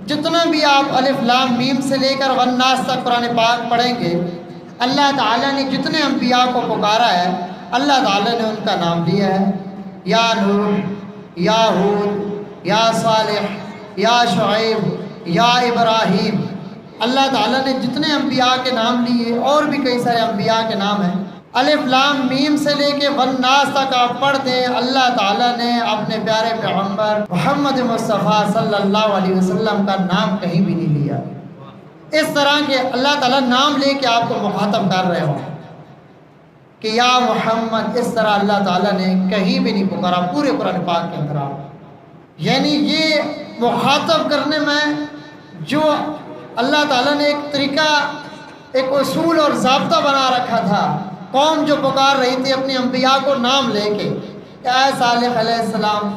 جتنا بھی آپ الف لام میم سے لے کر والناس تک قرآن پاک پڑھیں گے، اللہ تعالیٰ نے جتنے انبیاء کو پکارا ہے اللہ تعالیٰ نے ان کا نام لیا ہے، یا نوح، یا ہود، یا صالح، یا شعیب، یا ابراہیم۔ اللہ تعالیٰ نے جتنے انبیاء کے نام لیے، اور بھی کئی سارے انبیاء کے نام ہیں، الف لام میم سے لے کے والناس تک آپ پڑھ دیں، اللہ تعالیٰ نے اپنے پیارے پیغمبر محمد مصطفیٰ صلی اللہ علیہ وسلم کا نام کہیں بھی نہیں لیا۔ اس طرح کے اللہ تعالیٰ نام لے کے آپ کو مخاطب کر رہے ہوں کہ یا محمد، اس طرح اللہ تعالیٰ نے کہیں بھی نہیں پکارا پورے قرآن پاک کے اندر آپ۔ یعنی یہ مخاطب کرنے میں جو اللہ تعالیٰ نے ایک طریقہ، ایک اصول اور ضابطہ بنا رکھا تھا، قوم جو پکار رہی تھی اپنی انبیاء کو نام لے کے، اے صالح علیہ السلام،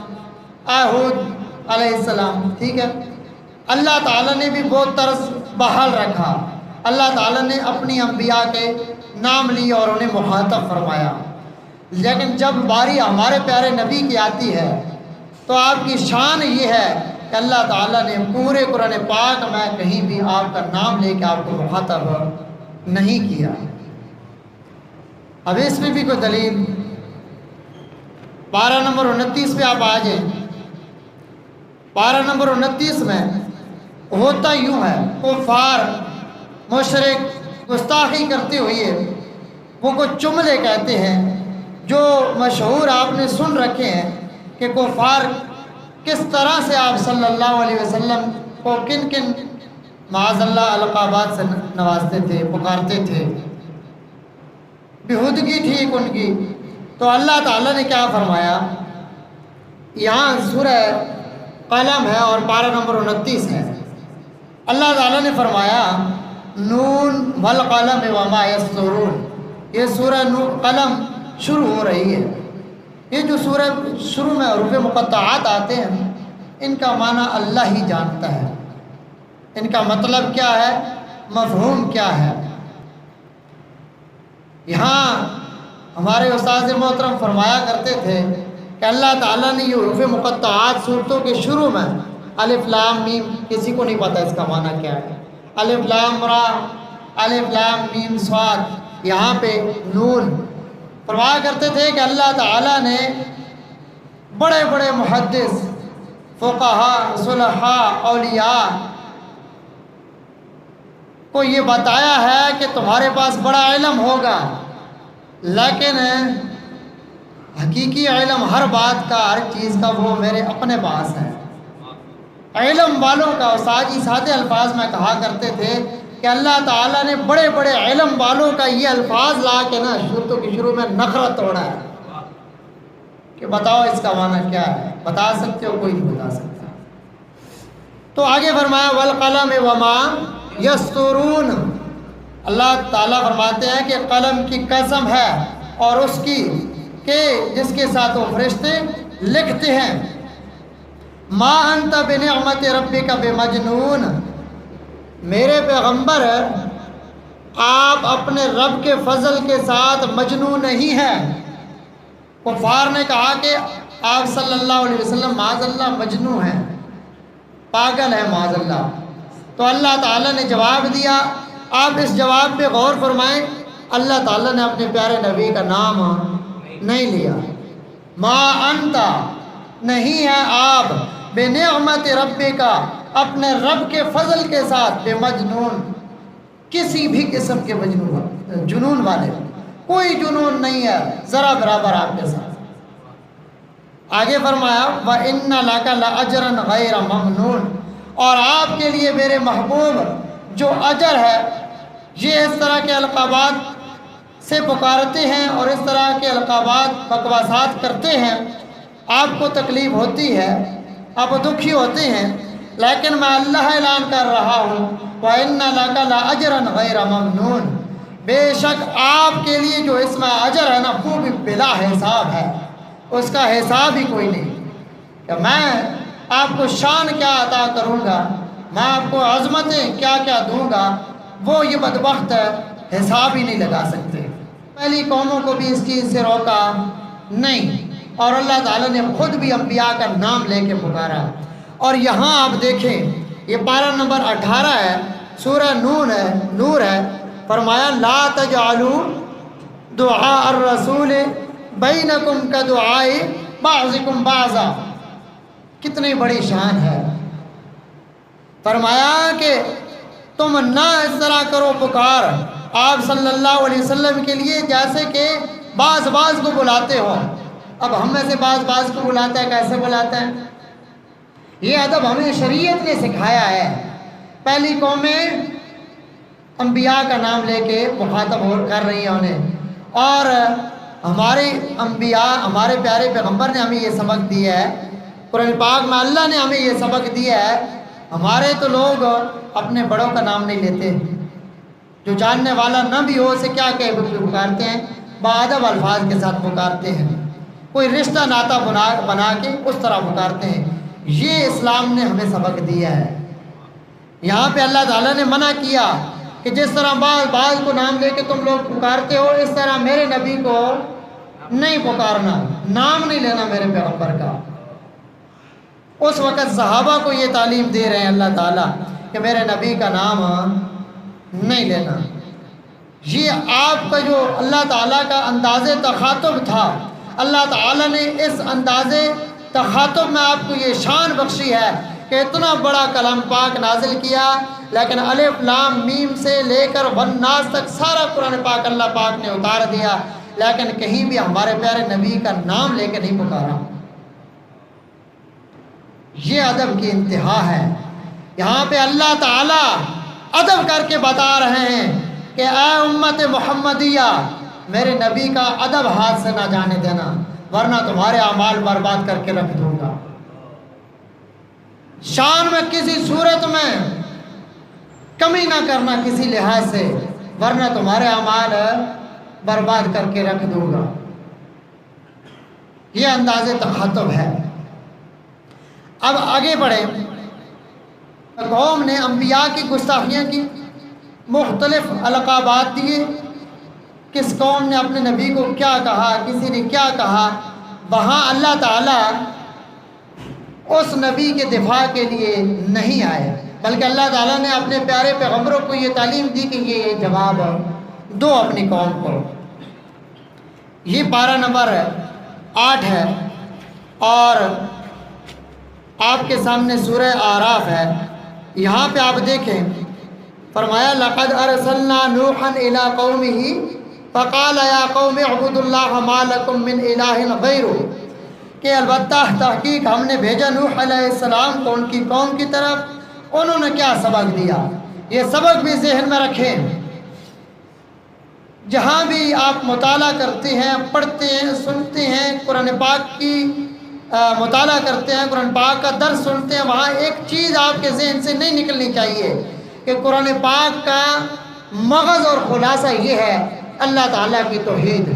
اے ہود علیہ السلام، ٹھیک ہے، اللہ تعالیٰ نے بھی بہت طرز بحال رکھا۔ اللہ تعالیٰ نے اپنی انبیاء کے نام لیے اور انہیں مخاطب فرمایا، لیکن جب باری ہمارے پیارے نبی کی آتی ہے تو آپ کی شان یہ ہے کہ اللہ تعالیٰ نے پورے قرآن پاک میں کہیں بھی آپ کا نام لے کے آپ کو مخاطب نہیں کیا۔ اب اس میں بھی کوئی دلیل، پارہ نمبر 29 پہ آپ آ جائیں۔ پارہ نمبر 29 میں ہوتا یوں ہے، کفار مشرک گستاخی کرتے ہوئے وہ کچھ جملے کہتے ہیں جو مشہور آپ نے سن رکھے ہیں کہ کفار کس طرح سے آپ صلی اللہ علیہ وسلم کو کن کن معاذ اللہ القابات سے نوازتے تھے، پکارتے تھے، بہودگی تھی ایک ان کی۔ تو اللہ تعالیٰ نے کیا فرمایا، یہاں سورہ قلم ہے اور پارہ نمبر 29 ہے، اللہ تعالیٰ نے فرمایا نون والقلم وما یسطرون۔ یہ سورہ قلم شروع ہو رہی ہے۔ یہ جو سورہ شروع میں حروف مقطعات آتے ہیں ان کا معنی اللہ ہی جانتا ہے، ان کا مطلب کیا ہے، مفہوم کیا ہے۔ یہاں ہمارے استاد محترم فرمایا کرتے تھے کہ اللہ تعالیٰ نے یہ حروف مقطعات صورتوں کے شروع میں الف لام میم، کسی کو نہیں پتہ اس کا معنی کیا ہے، الف لام را، الف لام میم صاد، یہاں پہ نون، فرمایا کرتے تھے کہ اللہ تعالیٰ نے بڑے بڑے محدث، فقہاء، صلحاء، اولیاء کو یہ بتایا ہے کہ تمہارے پاس بڑا علم ہوگا، لیکن حقیقی علم ہر بات کا، ہر چیز کا وہ میرے اپنے پاس ہے۔ علم والوں کا، استاد جی سادے الفاظ میں کہا کرتے تھے کہ اللہ تعالیٰ نے بڑے بڑے علم والوں کا یہ الفاظ لا کے نا صورتوں کے شروع میں نخرہ توڑا ہے کہ بتاؤ اس کا معنی کیا ہے، بتا سکتے ہو؟ کوئی نہیں بتا سکتا۔ تو آگے فرمایا والقلم وما یسطرون، اللہ تعالیٰ فرماتے ہیں کہ قلم کی قسم ہے اور اس کی کہ جس کے ساتھ وہ فرشتے لکھتے ہیں، ما انت بنعمت ربک بمجنون، میرے پیغمبر آپ اپنے رب کے فضل کے ساتھ مجنون نہیں ہیں۔ کفار نے کہا کہ آپ صلی اللہ علیہ وسلم معاذ اللہ مجنون ہیں، پاگل ہیں معاذ اللہ۔ تو اللہ تعالیٰ نے جواب دیا، آپ اس جواب پہ غور فرمائیں، اللہ تعالیٰ نے اپنے پیارے نبی کا نام نہیں لیا۔ ما انت، نہیں ہے آپ، بنعمت ربک، اپنے رب کے فضل کے ساتھ، بے مجنون، کسی بھی قسم کے مجنون، جنون والے، کوئی جنون نہیں ہے ذرا برابر آپ کے ساتھ۔ آگے فرمایا وَإِنَّ لَكَ لَأَجْرًا غَيْرَ مَمْنُونَ، اور آپ کے لیے میرے محبوب جو اجر ہے، یہ اس طرح کے القابات سے پکارتے ہیں اور اس طرح کے القابات بکواسات کرتے ہیں، آپ کو تکلیف ہوتی ہے، آپ دکھی ہوتے ہیں، لیکن میں اللہ اعلان کر رہا ہوں وَإِنَّ لَكَ لَأَجْرًا غَيْرَ مَمْنُونَ، بے شک آپ کے لیے جو اس میں اجر ہے نا وہ بھی بلا حساب ہے، اس کا حساب ہی کوئی نہیں، کہ میں آپ کو شان کیا عطا کروں گا، میں آپ کو عظمتیں کیا کیا دوں گا، وہ یہ بدبخت ہے حساب ہی نہیں لگا سکتے۔ پہلی قوموں کو بھی اس چیز سے روکا نہیں، اور اللہ تعالیٰ نے خود بھی انبیاء کا نام لے کے پکارا۔ اور یہاں آپ دیکھیں یہ پارہ نمبر 18 ہے، سورہ نور ہے۔ فرمایا لا تجعلوا دعاء الرسول بینکم کدعاء بعضکم بعضا، کتنی بڑی شان ہے۔ فرمایا کہ تم نہ اس طرح کرو پکار آپ صلی اللہ علیہ وسلم کے لیے جیسے کہ بعض کو بلاتے ہو۔ اب ہم میں سے بعض کو بلاتا ہے، کیسے بلاتا ہے؟ یہ ادب ہمیں شریعت نے سکھایا ہے۔ پہلی قومیں انبیاء کا نام لے کے مخاطب کر رہی ہیں انہیں، اور ہمارے انبیاء، ہمارے پیارے پیغمبر نے ہمیں یہ سبق دیا ہے، قرآن پاک میں اللہ نے ہمیں یہ سبق دیا ہے۔ ہمارے تو لوگ اپنے بڑوں کا نام نہیں لیتے، جو جاننے والا نہ بھی ہو اسے کیا کہ پکارتے ہیں، باادب الفاظ کے ساتھ پکارتے ہیں، کوئی رشتہ ناتا بنا کے اس طرح پکارتے ہیں۔ یہ اسلام نے ہمیں سبق دیا ہے۔ یہاں پہ اللہ تعالیٰ نے منع کیا کہ جس طرح بعض کو نام لے کے تم لوگ پکارتے ہو، اس طرح میرے نبی کو نہیں پکارنا، نام نہیں لینا میرے پیغمبر کا۔ اس وقت صحابہ کو یہ تعلیم دے رہے ہیں اللہ تعالیٰ کہ میرے نبی کا نام نہیں لینا۔ یہ آپ کا جو اللہ تعالیٰ کا انداز تخاطب تھا، اللہ تعالیٰ نے اس انداز تخاطب میں آپ کو یہ شان بخشی ہے کہ اتنا بڑا کلام پاک نازل کیا، لیکن الف لام میم سے لے کر والناس تک سارا قرآن پاک اللہ پاک نے اتار دیا، لیکن کہیں بھی ہمارے پیارے نبی کا نام لے کے نہیں پکارا۔ یہ ادب کی انتہا ہے۔ یہاں پہ اللہ تعالیٰ ادب کر کے بتا رہے ہیں کہ اے امت محمدیہ، میرے نبی کا ادب ہاتھ سے نہ جانے دینا، ورنہ تمہارے اعمال برباد کر کے رکھ دوں گا۔ شان میں کسی صورت میں کمی نہ کرنا کسی لحاظ سے، ورنہ تمہارے اعمال برباد کر کے رکھ دوں گا۔ یہ انداز تخاطب ہے۔ اب آگے بڑھیں۔ قوم نے انبیاء کی گستاخیاں کی، مختلف القابات دیے، کس قوم نے اپنے نبی کو کیا کہا، کسی نے کیا کہا۔ وہاں اللہ تعالیٰ اس نبی کے دفاع کے لیے نہیں آئے، بلکہ اللہ تعالیٰ نے اپنے پیارے پیغمبروں کو یہ تعلیم دی کہ یہ جواب دو اپنی قوم کو۔ یہ پارہ نمبر 8 ہے، اور آپ کے سامنے سورہ اعراف ہے۔ یہاں پہ آپ دیکھیں، فرمایا لقد ارسلنا نوحا الى قومه فقال یا قوم اعبدوا اللہ ما لکم من الہ غیرہ، کہ البتہ تحقیق ہم نے بھیجا نوح علیہ السلام کو ان کی قوم کی طرف۔ انہوں نے کیا سبق دیا، یہ سبق بھی ذہن میں رکھیں۔ جہاں بھی آپ مطالعہ کرتے ہیں، پڑھتے ہیں، سنتے ہیں، قرآن پاک کی مطالعہ کرتے ہیں، قرآن پاک کا درس سنتے ہیں، وہاں ایک چیز آپ کے ذہن سے نہیں نکلنی چاہیے کہ قرآن پاک کا مغز اور خلاصہ یہ ہے اللہ تعالیٰ کی توحید،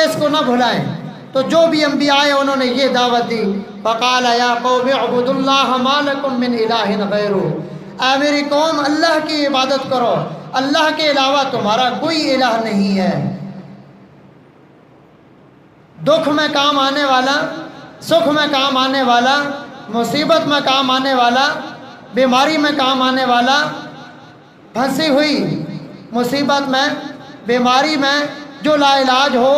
اس کو نہ بھلائیں۔ تو جو بھی انبیاء آئے انہوں نے یہ دعوت دی، فقال یا قوم اعبدوا اللہ ما لکم من الہ غیرہ، اے میری قوم اللہ کی عبادت کرو، اللہ کے علاوہ تمہارا کوئی الہ نہیں ہے۔ دکھ میں کام آنے والا، سکھ میں کام آنے والا، مصیبت میں کام آنے والا، بیماری میں کام آنے والا، پھنسی ہوئی مصیبت میں، بیماری میں جو لا علاج ہو،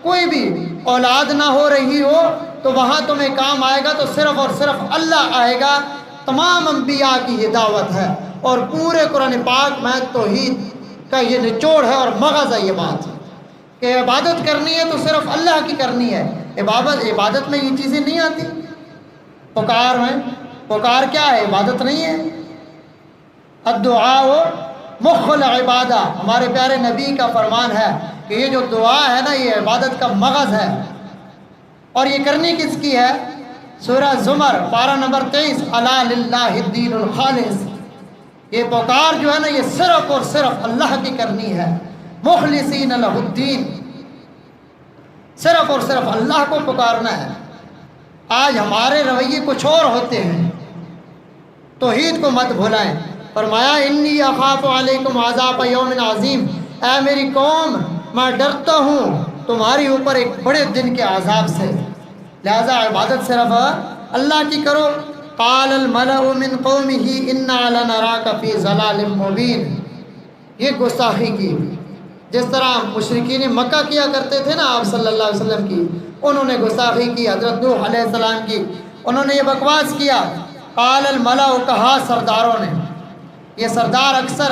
کوئی بھی اولاد نہ ہو رہی ہو، تو وہاں تمہیں کام آئے گا تو صرف اور صرف اللہ آئے گا۔ تمام انبیاء کی یہ دعوت ہے، اور پورے قرآن پاک میں توحید کا یہ نچوڑ ہے اور مغز ہے یہ بات کہ عبادت کرنی ہے تو صرف اللہ کی کرنی ہے۔ عبادت میں یہ چیزیں نہیں آتی۔ پکار میں، پکار کیا ہے؟ عبادت نہیں ہے۔ الدعاء مخ العبادہ، ہمارے پیارے نبی کا فرمان ہے کہ یہ جو دعا ہے نا، یہ عبادت کا مغز ہے۔ اور یہ کرنی کس کی ہے؟ سورہ زمر پارہ نمبر 23، الا للہ الدین الخالص، یہ پکار جو ہے نا، یہ صرف اور صرف اللہ کی کرنی ہے۔ مخلصین لہ الدین، صرف اور صرف اللہ کو پکارنا ہے۔ آج ہمارے رویے کچھ اور ہوتے ہیں۔ توحید کو مت بھلائیں۔ فرمایا انی اخاف علیکم عذاب یوم عظیم، اے میری قوم میں ڈرتا ہوں تمہاری اوپر ایک بڑے دن کے عذاب سے، لہذا عبادت صرف اللہ کی کرو۔ قال الملأ من قومه انا لنراك فی ضلال مبین، یہ گستاخی کی۔ جس طرح مشرکین مکہ کیا کرتے تھے نا آپ صلی اللہ علیہ وسلم کی، انہوں نے گستاخی کی حضرت نوح علیہ السلام کی، انہوں نے یہ بکواس کیا۔ قال الملأ، کہا سرداروں نے، یہ سردار اکثر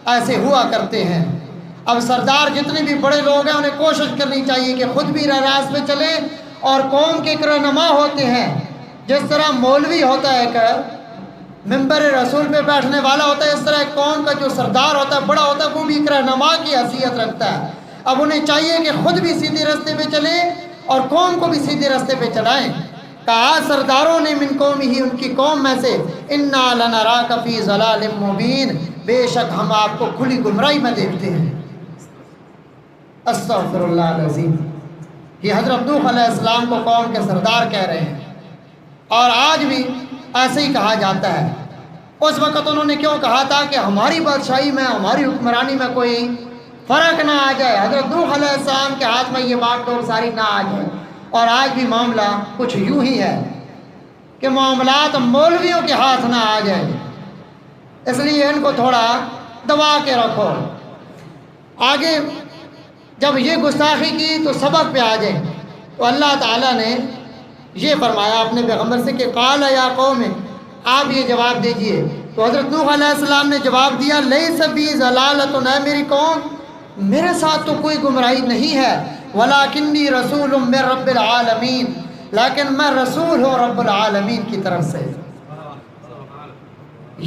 ایسے ہوا کرتے ہیں۔ اب سردار جتنے بھی بڑے لوگ ہیں انہیں کوشش کرنی چاہیے کہ خود بھی راست پہ چلیں اور قوم کے رہنما ہوتے ہیں۔ جس طرح مولوی ہوتا ہے کہ ممبر رسول پہ بیٹھنے والا ہوتا ہے، اس طرح ایک قوم کا جو سردار ہوتا ہے، بڑا ہوتا ہے، وہ بھی ایک رہنما کی حیثیت رکھتا ہے۔ اب انہیں چاہیے کہ خود بھی سیدھے راستے پہ چلیں اور قوم کو بھی سیدھے راستے پہ چلائیں۔ کہا سرداروں نے من قوم ہی، ان کی قوم میں سے، انا لنراک فی ضلال مبین، بے شک ہم آپ کو کھلی گمراہی میں دیکھتے ہیں۔ استغفر اللہ العظیم۔ یہ حضرت نوح علیہ السلام کو قوم کے سردار کہہ رہے ہیں، اور آج بھی ایسے ہی کہا جاتا ہے۔ اس وقت انہوں نے کیوں کہا تھا کہ ہماری بادشاہی میں، ہماری حکمرانی میں کوئی فرق نہ آ جائے، حضرت نوح علیہ السلام کے ہاتھ میں یہ بات ڈور ساری نہ آ جائے۔ اور آج بھی معاملہ کچھ یوں ہی ہے کہ معاملات مولویوں کے ہاتھ نہ آ جائے، اس لیے ان کو تھوڑا دبا کے رکھو۔ آگے جب یہ گستاخی کی تو سبق پہ آ جائیں، تو اللہ تعالیٰ نے یہ فرمایا اپنے پیغمبر سے کہ قال یا قوم، آپ یہ جواب دیجئے۔ تو حضرت نوح علیہ السلام نے جواب دیا لیس بی ضلالۃ، اے میری قوم، میرے ساتھ تو کوئی گمراہی نہیں ہے، ولکنی رسول من رب العالمین، لیکن میں رسول ہوں رب العالمین کی طرف سے۔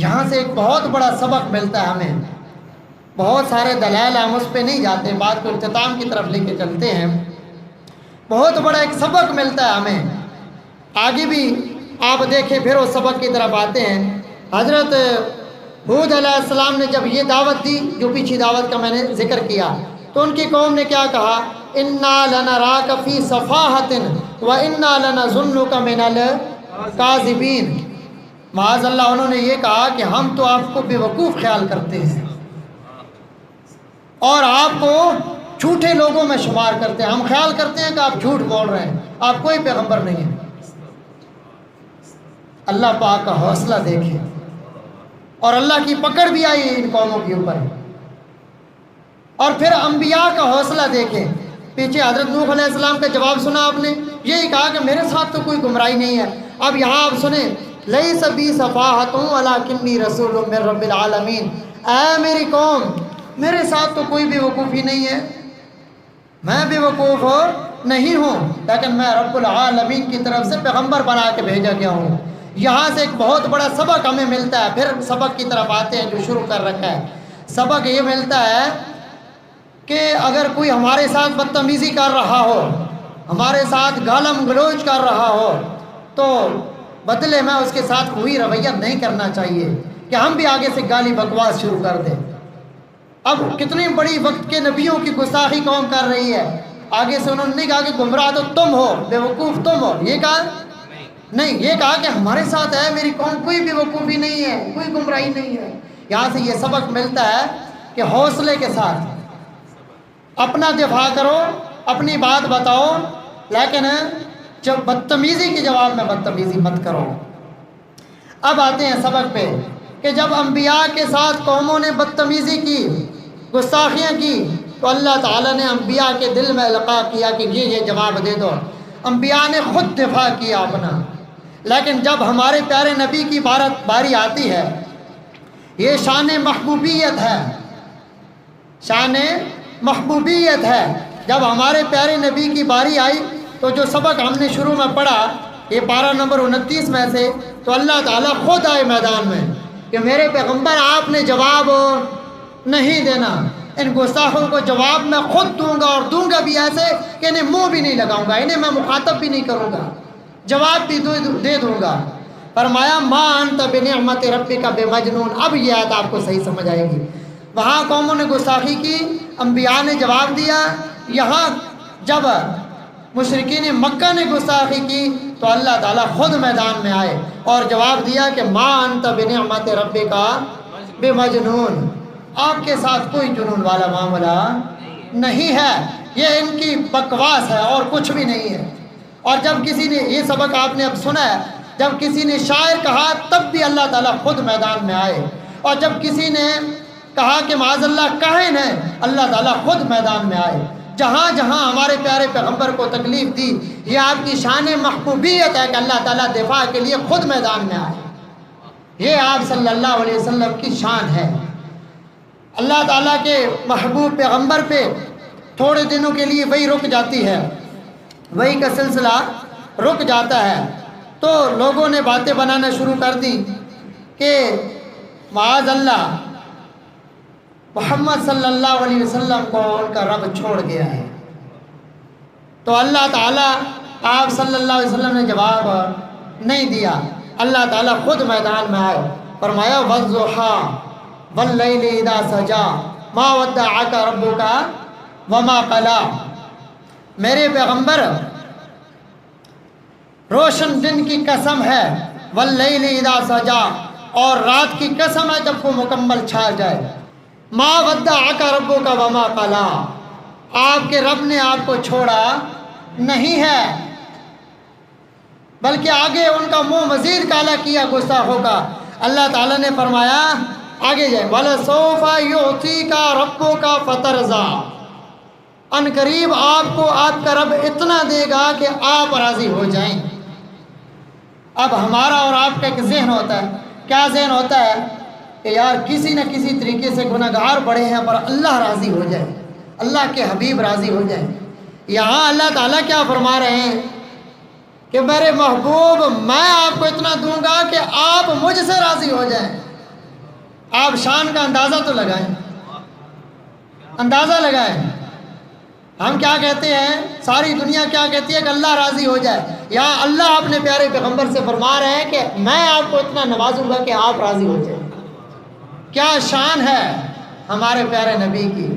یہاں سے ایک بہت بڑا سبق ملتا ہے ہمیں، بہت سارے دلائل ہم اس پہ نہیں جاتے، بات کو اختتام کی طرف لے کے چلتے ہیں۔ بہت بڑا ایک سبق ملتا ہے ہمیں، آگے بھی آپ دیکھیں پھر اس سبق کی طرف آتے ہیں۔ حضرت ہود علیہ السلام نے جب یہ دعوت دی، جو پیچھے دعوت کا میں نے ذکر کیا، تو ان کی قوم نے کیا کہا؟ انا لنراک فی صفاحۃ وانا لنظنک من الکاذبین، معاذ اللہ انہوں نے یہ کہا کہ ہم تو آپ کو بے وقوف خیال کرتے ہیں اور آپ کو جھوٹے لوگوں میں شمار کرتے ہیں، ہم خیال کرتے ہیں کہ آپ جھوٹ بول رہے ہیں، آپ کوئی پیغمبر نہیں ہے۔ اللہ پاک کا حوصلہ دیکھیں، اور اللہ کی پکڑ بھی آئی ان قوموں کے اوپر، اور پھر انبیاء کا حوصلہ دیکھیں۔ پیچھے حضرت نوح علیہ السلام کا جواب سنا آپ نے، یہی کہا کہ میرے ساتھ تو کوئی گمراہی نہیں ہے۔ اب یہاں آپ سنیں لیس بی صفاحۃ ولکنی رسول من رب العالمین، اے میری قوم، میرے ساتھ تو کوئی بے وقوفی نہیں ہے، میں بے وقوف نہیں ہوں، لیکن میں رب العالمین کی طرف سے پیغمبر بنا کے بھیجا گیا ہوں۔ یہاں سے ایک بہت بڑا سبق ہمیں ملتا ہے، پھر سبق کی طرف آتے ہیں جو شروع کر رکھا ہے۔ سبق یہ ملتا ہے کہ اگر کوئی ہمارے ساتھ بدتمیزی کر رہا ہو، ہمارے ساتھ گالم گلوچ کر رہا ہو، تو بدلے میں اس کے ساتھ وہی رویہ نہیں کرنا چاہیے کہ ہم بھی آگے سے گالی بکواس شروع کر دیں۔ اب کتنی بڑی وقت کے نبیوں کی گستاخی قوم کر رہی ہے، آگے سے انہوں نے کہا کہ گمراہ تو تم ہو، بے وقوف تم ہو، یہ کہا نہیں، یہ کہا کہ ہمارے ساتھ ہے میری قوم، کوئی بے وقوفی نہیں ہے، کوئی گمراہی نہیں ہے۔ یہاں سے یہ سبق ملتا ہے کہ حوصلے کے ساتھ اپنا دفاع کرو، اپنی بات بتاؤ، لیکن جب بدتمیزی کے جواب میں بدتمیزی مت کرو۔ اب آتے ہیں سبق پہ کہ جب انبیاء کے ساتھ قوموں نے بدتمیزی کی، گستاخیاں کی، تو اللہ تعالیٰ نے انبیاء کے دل میں القاء کیا کہ یہ جواب دے دو۔ انبیاء نے خود دفاع کیا اپنا، لیکن جب ہمارے پیارے نبی کی باری آتی ہے، یہ شان محبوبیت ہے، شان محبوبیت ہے۔ جب ہمارے پیارے نبی کی باری آئی تو جو سبق ہم نے شروع میں پڑھا، یہ پارہ نمبر 29 میں سے، تو اللہ تعالیٰ خود آئے میدان میں کہ میرے پیغمبر آپ نے جواب نہیں دینا، ان گستاخوں کو جواب میں خود دوں گا، اور دوں گا بھی ایسے کہ انہیں منہ بھی نہیں لگاؤں گا، انہیں میں مخاطب بھی نہیں کروں گا، جواب بھی دے دوں گا۔ فرمایا ما انت بنعمت ربک بمجنون۔ اب یہ آیت آپ کو صحیح سمجھ آئے گی۔ وہاں قوموں نے گستاخی کی، انبیاء نے جواب دیا۔ یہاں جب مشرکین مکہ نے گستاخی کی تو اللہ تعالیٰ خود میدان میں آئے اور جواب دیا کہ ما انت بنعمت ربک بمجنون، آپ کے ساتھ کوئی جنون والا معاملہ نہیں ہے، یہ ان کی بکواس ہے اور کچھ بھی نہیں ہے۔ اور جب کسی نے یہ سبق آپ نے اب سنا ہے، جب کسی نے شاعر کہا تب بھی اللہ تعالیٰ خود میدان میں آئے، اور جب کسی نے کہا کہ معاذ اللہ کاہن ہے، اللہ تعالیٰ خود میدان میں آئے۔ جہاں جہاں ہمارے پیارے پیغمبر کو تکلیف دی، یہ آپ کی شان محبوبیت ہے کہ اللہ تعالیٰ دفاع کے لیے خود میدان میں آئے۔ یہ آپ صلی اللہ علیہ وسلم کی شان ہے۔ اللہ تعالیٰ کے محبوب پیغمبر پہ تھوڑے دنوں کے لیے وہی رک جاتی ہے، وہی کا سلسلہ رک جاتا ہے، تو لوگوں نے باتیں بنانا شروع کر دی کہ معاذ اللہ محمد صلی اللہ علیہ وسلم کو ان کا رب چھوڑ گیا ہے۔ تو اللہ تعالیٰ آپ صلی اللہ علیہ وسلم نے جواب نہیں دیا، اللہ تعالیٰ خود میدان میں آئے، فرمایا والضحیٰ واللیل اذا سجا ما ودعک ربک وما قلی۔ میرے پیغمبر روشن دن کی قسم ہے، واللیل اذا سجا، اور رات کی قسم ہے جب وہ مکمل چھا جائے، ما ودعک ربک وما قلی، آپ کے رب نے آپ کو چھوڑا نہیں ہے، بلکہ آگے ان کا منہ مزید کالا کیا گستاخوں کا۔ اللہ تعالیٰ نے فرمایا آگے جائے وَلَسَوْفَ يُعْطِيكَ رَبُّكَ فَتَرْضَىٰ، ان قریب آپ کو آپ کا رب اتنا دے گا کہ آپ راضی ہو جائیں۔ اب ہمارا اور آپ کا ایک ذہن ہوتا ہے، کیا ذہن ہوتا ہے کہ یار کسی نہ کسی طریقے سے گناہگار بڑے ہیں پر اللہ راضی ہو جائے، اللہ کے حبیب راضی ہو جائے۔ یہاں اللہ تعالیٰ کیا فرما رہے ہیں کہ میرے محبوب میں آپ کو اتنا دوں گا کہ آپ مجھ سے راضی ہو جائیں۔ آپ شان کا اندازہ تو لگائیں، اندازہ لگائیں۔ ہم کیا کہتے ہیں، ساری دنیا کیا کہتی ہے کہ اللہ راضی ہو جائے، یہاں اللہ اپنے پیارے پیغمبر سے فرما رہے ہیں کہ میں آپ کو اتنا نوازوں گا کہ آپ راضی ہو جائیں۔ کیا شان ہے ہمارے پیارے نبی کی۔